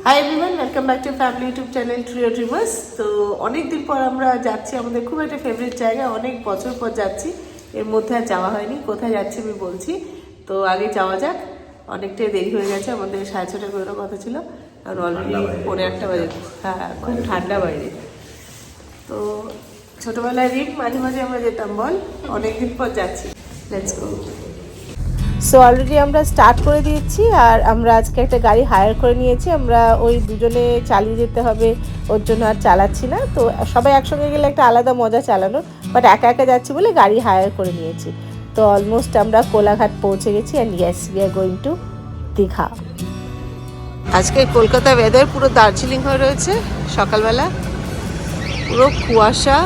Hi everyone, welcome back to family YouTube channel trio dreamers. তো অনেক দিন পর আমরা যাচ্ছি আমাদের খুব একটা ফেভারিট জায়গা, অনেক বছর পর যাচ্ছি। এর মধ্যে আর যাওয়া হয়নি। কোথায় যাচ্ছি আমি বলছি। তো আগে যাওয়া যাক, অনেকটাই দেরি হয়ে গেছে, আমাদের 6:30 বেরোনোর কথা ছিল আর অলরেডি 1:45 বাজে। হ্যাঁ, খুব ঠান্ডা বাইরে। তো ছোটোবেলায় রিম মাঝে মাঝে আমরা যেতাম, বল অনেকদিন পর যাচ্ছি। Let's go. সো অলরেডি আমরা স্টার্ট করে দিয়েছি আর আমরা আজকে একটা গাড়ি হায়ার করে নিয়েছি। আমরা ওই দুজনে চালিয়ে যেতে হবে, ওর জন্য আর চালাচ্ছি না। তো সবাই একসঙ্গে গেলে একটা আলাদা মজা চালানোর, বাট একা একা যাচ্ছি বলে গাড়ি হায়ার করে নিয়েছি। তো অলমোস্ট আমরা কোলাঘাট পৌঁছে গেছি and yes we are going to Digha. আজকে কলকাতা ওয়েদার পুরো দার্জিলিং হয়ে রয়েছে, সকালবেলা পুরো কুয়াশা।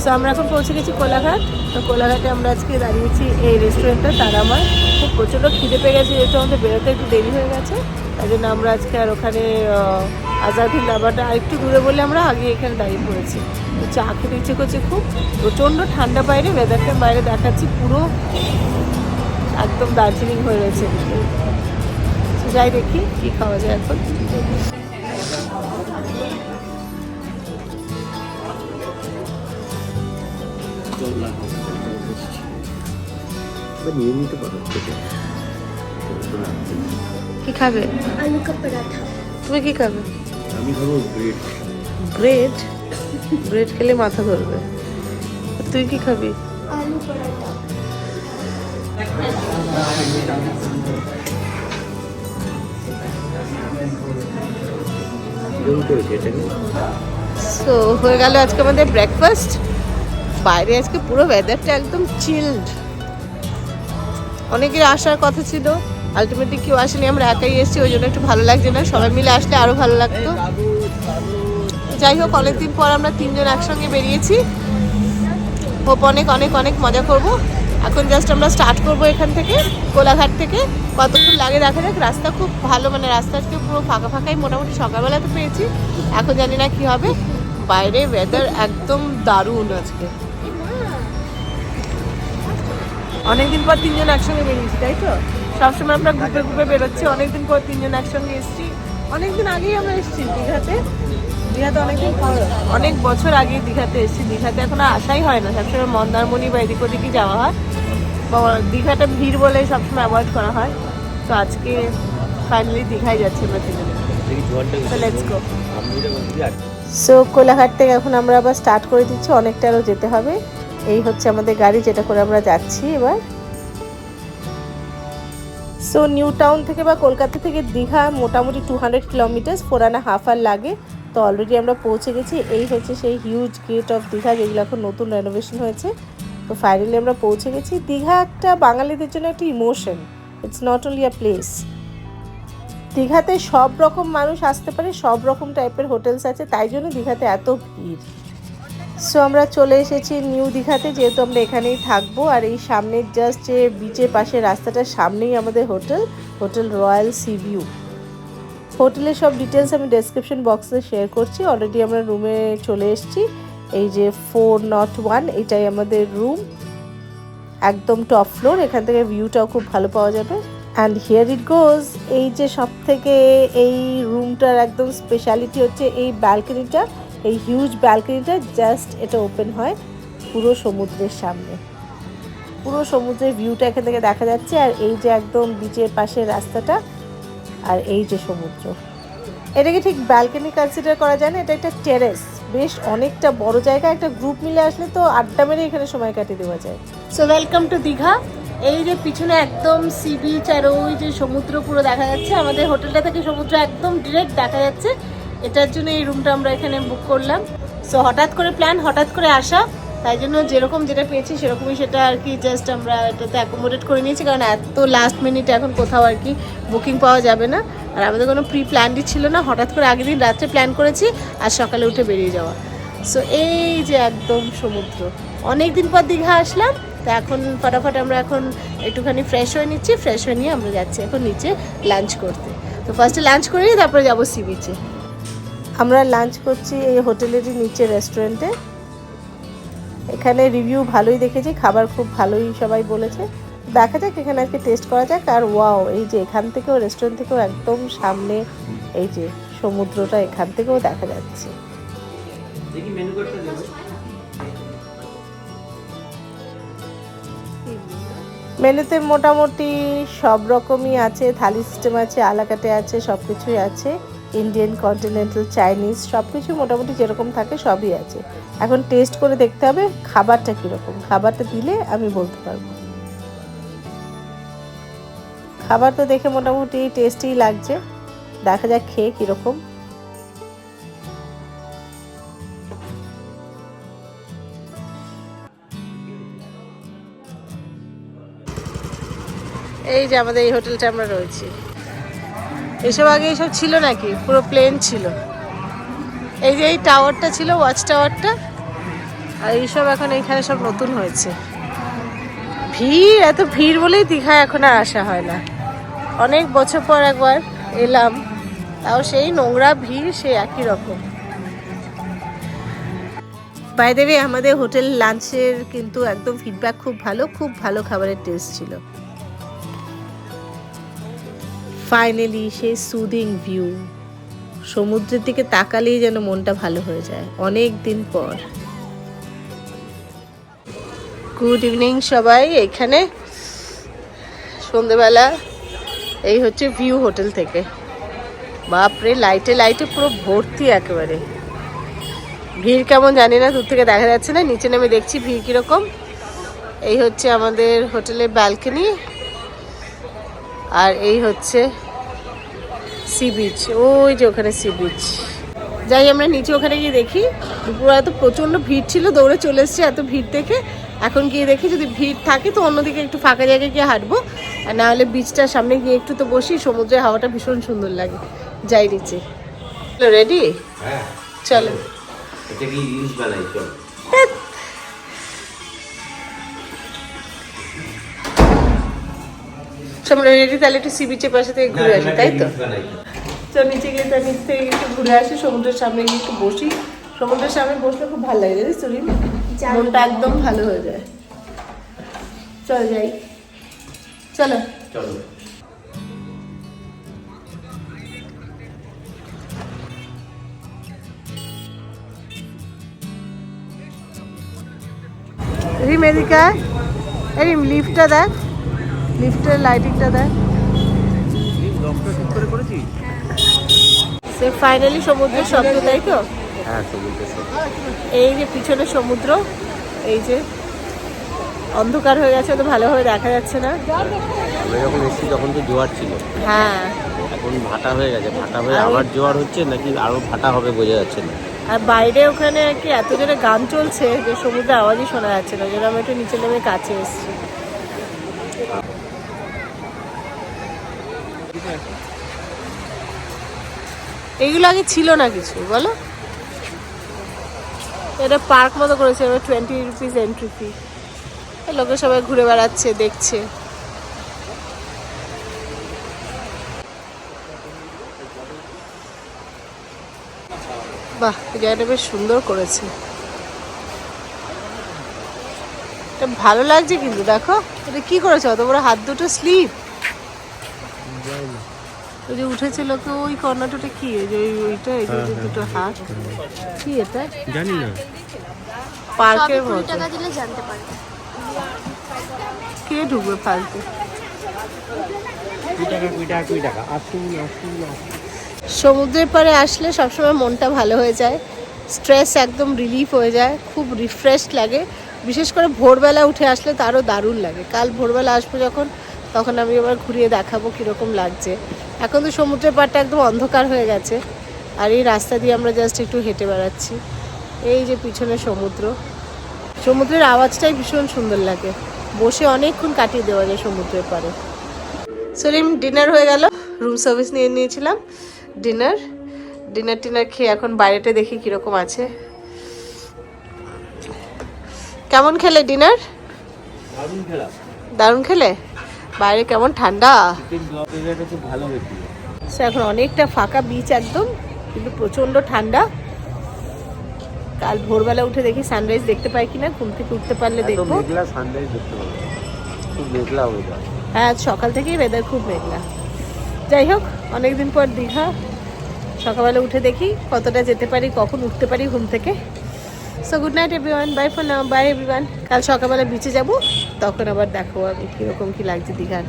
সো আমরা এখন পৌঁছে গেছি কোলাঘাট। তো কোলাঘাটে আমরা আজকে দাঁড়িয়েছি এই রেস্টুরেন্টটা। তার আমার খুব প্রচণ্ড খিদে পেয়ে গেছে, যেহেতু আমাদের বেরোতে একটু দেরি হয়ে গেছে, তাই জন্য আমরা আজকে আর ওখানে আজাদির ধাবাটা আরেকটু দূরে বলে আমরা আগে এখানে দাঁড়িয়ে পড়েছি। তো চা খেতে ইচ্ছে করছে খুব, প্রচণ্ড ঠান্ডা বাইরে, ওয়েদারটা বাইরে দেখাচ্ছি পুরো একদম দার্জিলিং হয়ে রয়েছে। যাই দেখি কী খাওয়া যায় এখন। কি খাবে? आलू का पराठा। তুমি কি খাবে? আমি খাবো ব্রেড। ব্রেড? ব্রেড খেলে মাথা ধরবে। তুই কি খাবি? आलू पराठा। সো হয়ে গেল আজকে আমাদের ব্রেকফাস্ট। বাইরে আজকে পুরো ওয়েদারটা একদম চিল্ড। অনেকের আসার কথা ছিল, আলটিমেটলি কেউ আসেনি, আমরা একাই এসেছি, ওই জন্য একটু ভালো লাগছে না। সবাই মিলে আসলে আরও ভালো লাগতো। যাই হোক, অনেকদিন পর আমরা তিনজন একসঙ্গে বেরিয়েছি। হোপ অনেক অনেক অনেক মজা করব। এখন জাস্ট আমরা স্টার্ট করব এখান থেকে, কোলাঘাট থেকে। কতক্ষণ লাগে দেখা যাক। রাস্তা খুব ভালো, মানে রাস্তা আজকে পুরো ফাঁকা ফাঁকাই, মোটামুটি সকালবেলা তো পেয়েছি, এখন জানি না কি হবে। বাইরে ওয়েদার একদম দারুণ আজকে। অনেকদিন পর তিনজন একসঙ্গে বেরিয়েছি, তাই তো? সবসময় আমরা গ্রুপে গ্রুপে বেরোচ্ছি, অনেকদিন পর তিনজন একসঙ্গে এসেছি। অনেকদিন আগেই আমরা এসেছি দীঘাতে। দীঘাতে অনেকদিন পর, অনেক বছর আগে দীঘাতে এসেছি। দীঘাতে এখন আর আসাই হয় না, সবসময় মন্দারমণি বা এদিক ওদিকই যাওয়া হয়। দীঘাটা ভিড় বলে সবসময় অ্যাভয়েড করা হয়। তো আজকে ফাইনালি দীঘায় যাচ্ছি আমরা তিনজনে। Let's go. সো কোলাঘাট থেকে এখন আমরা আবার স্টার্ট করে দিচ্ছি, অনেকটা আরও যেতে হবে। এই হচ্ছে আমাদের গাড়ি, যেটা করে আমরা যাচ্ছি এবার। সো নিউ টাউন থেকে বা কলকাতা থেকে দীঘা মোটামুটি 200 কিলোমিটার, 4.5 আওয়ার লাগে। তো অলরেডি আমরা পৌঁছে গেছি। এই হচ্ছে সেই হিউজ গেট অফ দীঘা, যেগুলো এখন নতুন রেনোভেশন হয়েছে। তো ফাইনালি আমরা পৌঁছে গেছি। দীঘা একটা বাঙালিদের জন্য একটা emotion, it's not only a place. দীঘাতে সব রকম মানুষ আসতে পারে, সব রকম টাইপের হোটেলস আছে, তাই জন্য দীঘাতে এত ভিড়। সো আমরা চলে এসেছি নিউ দীঘাতে, যেহেতু আমরা এখানেই থাকবো। আর এই সামনের জাস্ট যে বিচের পাশে রাস্তাটার সামনেই আমাদের হোটেল রয়্যাল সি ভিউ। হোটেলের সব ডিটেলস আমি ডেসক্রিপশন বক্সে শেয়ার করছি। অলরেডি আমরা রুমে চলে এসেছি। এই যে 401, এটাই আমাদের রুম, একদম টপ ফ্লোর। এখান থেকে ভিউটাও খুব ভালো পাওয়া যাবে। অ্যান্ড হিয়ার ইট গোজ। এই যে সব থেকে এই রুমটার একদম স্পেশালিটি হচ্ছে এই ব্যালকনিটা, এই হিউজ ব্যালকনিটা। জাস্ট এটা ওপেন হয় পুরো সমুদ্রের সামনে, পুরো সমুদ্রের ভিউটা এখান থেকে দেখা যাচ্ছে। আর এই যে একদম বিচের পাশে রাস্তাটা, আর এই যে সমুদ্র। এটাকে ঠিক ব্যালকনি কনসিডার করা যায় না, এটা একটা টেরেস, বেশ অনেকটা বড় জায়গা। একটা গ্রুপ মিলে আসলে তো আড্ডা মেরে এখানে সময় কাটিয়ে দেওয়া যায়। So welcome to Digha. এই যে পিছনে একদম সি বিচ আর ওই যে সমুদ্র পুরো দেখা যাচ্ছে। আমাদের হোটেলটা থেকে সমুদ্র একদম ডিরেক্ট দেখা যাচ্ছে। এটার জন্য এই রুমটা আমরা এখানে বুক করলাম। সো হঠাৎ করে প্ল্যান, হঠাৎ করে আসা, তাই জন্য যেরকম যেটা পেয়েছি সেরকমই সেটা আর কি জাস্ট আমরা এটাতে অ্যাকোমোডেট করে নিয়েছি। কারণ এত লাস্ট মিনিটে এখন কোথাও আর কি বুকিং পাওয়া যাবে না। আর আমাদের কোনো প্রি প্ল্যানই ছিল না, হঠাৎ করে আগের দিন রাত্রে প্ল্যান করেছি আর সকালে উঠে বেরিয়ে যাওয়া। সো এই যে একদম সমুদ্র। অনেক দিন পর দীঘা আসলাম, তো এখন ফটাফট আমরা এখন একটুখানি ফ্রেশ হয়ে নিচ্ছি। ফ্রেশ হয়ে নিয়ে আমরা যাচ্ছি এখন নিচে লাঞ্চ করতে। তো ফার্স্টে লাঞ্চ করে নিই, তারপরে যাবো সি বিচে। আমরা লাঞ্চ করছি এই হোটেলেরই নিচে রেস্টুরেন্টে। এখানে রিভিউ ভালোই দেখেছি, খাবার খুব ভালোই সবাই বলেছে। দেখা যাক এখানে আজকে টেস্ট করা যাক। আর ওয়াও, এই যে এখান থেকেও রেস্টুরেন্ট থেকেও একদম সামনে এই যে সমুদ্রটা এখান থেকেও দেখা যাচ্ছে। মেনুতে মোটামুটি সব রকমই আছে, থালি সিস্টেম আছে, আলাকাটে আছে, সব কিছুই আছে। ইন্ডিয়ান, কন্টিনেন্টাল, চাইনিজ সব কিছু মোটামুটি যেরকম থাকে সবই আছে। এখন টেস্ট করে দেখতে হবে খাবারটা কীরকম, খাবারটা দিলে আমি বলতে পারবো। খাবার তো দেখে মোটামুটি টেস্টি লাগছে, দেখা যাক খেয়ে কীরকম। এই যে আমাদের এই হোটেলটা আমরা রয়েছি, এসব আগে এইসব ছিল নাকি? পুরো প্লেন ছিল। এই যে এই টাওয়ারটা ছিল, ওয়াচ টাওয়ারটা, আর এইসব এখন এইখানে সব নতুন হয়েছে। ভিড়, এত ভিড় বলেই দীঘায় এখন আর আসা হয় না। অনেক বছর পর একবার এলাম, তাও সেই নোংরা ভিড়, সেই একই রকম। বাই দ্য ওয়ে, আমাদের হোটেল লাঞ্চের কিন্তু একদম ফিডব্যাক খুব ভালো, খুব ভালো খাবারের টেস্ট ছিল। ফাইনালি সেই সুদিং ভিউ, সমুদ্রের দিকে তাকালেই যেন মনটা ভালো হয়ে যায় অনেক দিন পর। গুড ইভিনিং সবাই। এখানে সন্ধেবেলা এই হচ্ছে ভিউ হোটেল থেকে। বাপরে, লাইটে লাইটে পুরো ভর্তি একেবারে। ভিড় কেমন জানি না, দূর থেকে দেখা যাচ্ছে না, নিচে নেমে দেখছি ভিড় কীরকম। এই হচ্ছে আমাদের হোটেলের ব্যালকনি, আর এই হচ্ছে সি বিচ, ওই যে ওখানে সি বিচ। যাই আমরা নিচে, ওখানে গিয়ে দেখি। দুপুরবেলা তো প্রচণ্ড ভিড় ছিল, দৌড়ে চলে এসছে এত ভিড় দেখে। এখন গিয়ে দেখি যদি ভিড় থাকে তো অন্যদিকে একটু ফাঁকা জায়গায় গিয়ে হাঁটবো, আর না হলে বিচটার সামনে গিয়ে একটু তো বসি, সমুদ্রের হাওয়াটা ভীষণ সুন্দর লাগে। যাই নিচে। রেডি? চলো। আমরা রেডি, তাহলে একটু সি বিচের পাশে থেকে ঘুরে আসি, তাই তো? চল নিচে গিয়ে, তার নিচ থেকে একটু ঘুরে আসি, সমুদ্রের সামনে গিয়ে একটু বসি। সমুদ্রের সামনে বসলে খুব ভালো লাগে, জানিস তুই, মনটা একদম ভালো হয়ে যায়। চল যাই, চলো চলো। রিম এদিকে, এই লিফটটা দেখ, লিফটের লাইটিংটা দেখ। সে ফাইনালি সমুদ্রের শব্দ, তাই তো? হ্যাঁ, সমুদ্রের শব্দ। এই যে পিছনে সমুদ্র, এই যে অন্ধকার হয়ে গেছে, তো ভালোভাবে দেখা যাচ্ছে না। আমরা যখন এসেছি তখন তো জোয়ার ছিল। হ্যাঁ, এখন ভাটা হয়ে গেছে, ভাটা হয়ে আবার জোয়ার হচ্ছে নাকি আরো ভাটা হবে বোঝা যাচ্ছে না। আর বাইরে ওখানে কি এত জোরে গান চলছে যে সমুদ্রের আওয়াজই শোনা যাচ্ছে না, যেন আমি একটু নিচে নেমে কাছে এসেছি। এইগুলো আগে ছিল না কিছু, বলো? এটা পার্ক মতো করেছে, এবার 20 রুপিস এন্ট্রি ফি। লোকে সবাই ঘুরে বেড়াচ্ছে, দেখছে। বাহ, জায়গাটা বেশ সুন্দর করেছে, এটা ভালো লাগছে। কিন্তু দেখো এটা কি করেছে, অত বড় হাত দুটো স্লিপ। ওই যে উঠেছে লোকে, ওই কর্নারটা কি, ওই যে ওইটা, এই যে দুটো হাত, কি এটা জানি না। পার্কের মতো। টাকা দিলে জানতে পারবে। কে ঢুকবে ফালতু? 20 টাকা। আসুন আসুন। সমুদ্রের পাড়ে আসলে সবসময় মনটা ভালো হয়ে যায়, স্ট্রেস একদম রিলিফ হয়ে যায়, খুব রিফ্রেশ লাগে। বিশেষ করে ভোরবেলা উঠে আসলে তো আরও দারুণ লাগে। কাল ভোরবেলা আসবো যখন, তখন আমি আবার ঘুরিয়ে দেখাবো কীরকম লাগছে। এখন তো সমুদ্রের পাড়টা একদম অন্ধকার হয়ে গেছে, আর এই রাস্তা দিয়ে আমরা জাস্ট একটু হেঁটে বেড়াচ্ছি। এই যে পিছনে সমুদ্র, সমুদ্রের আওয়াজটাই ভীষণ সুন্দর লাগে, বসে অনেকক্ষণ কাটিয়ে দেওয়া যায় সমুদ্রের পাড়ে। সলিম, ডিনার হয়ে গেল, রুম সার্ভিস নিয়ে নিয়েছিলাম। ডিনার টিনার খেয়ে এখন বাইরেটা দেখি কীরকম আছে। কেমন খেলে ডিনার? দারুণ খেলে। বাইরে কেমন ঠান্ডা। এখন অনেকটা ফাঁকা বিচ একদম, কিন্তু প্রচণ্ড ঠান্ডা। কাল ভোরবেলা উঠে দেখি সানরাইজ দেখতে পাই কিনা, ঘুম থেকে উঠতে পারলে দেখবো। খুব মেঘলা ওয়েদার। হ্যাঁ আজ সকাল থেকেই ওয়েদার খুব মেঘলা। যাই হোক, অনেকদিন পর দীঘা। সকালবেলা উঠে দেখি কতটা যেতে পারি, কখন উঠতে পারি ঘুম থেকে। So good night everyone, bye for now, bye everyone. কাল সকালবেলা বিচে যাব, তখন আবার দেখো আমি কীরকম কী লাগছে দীঘার।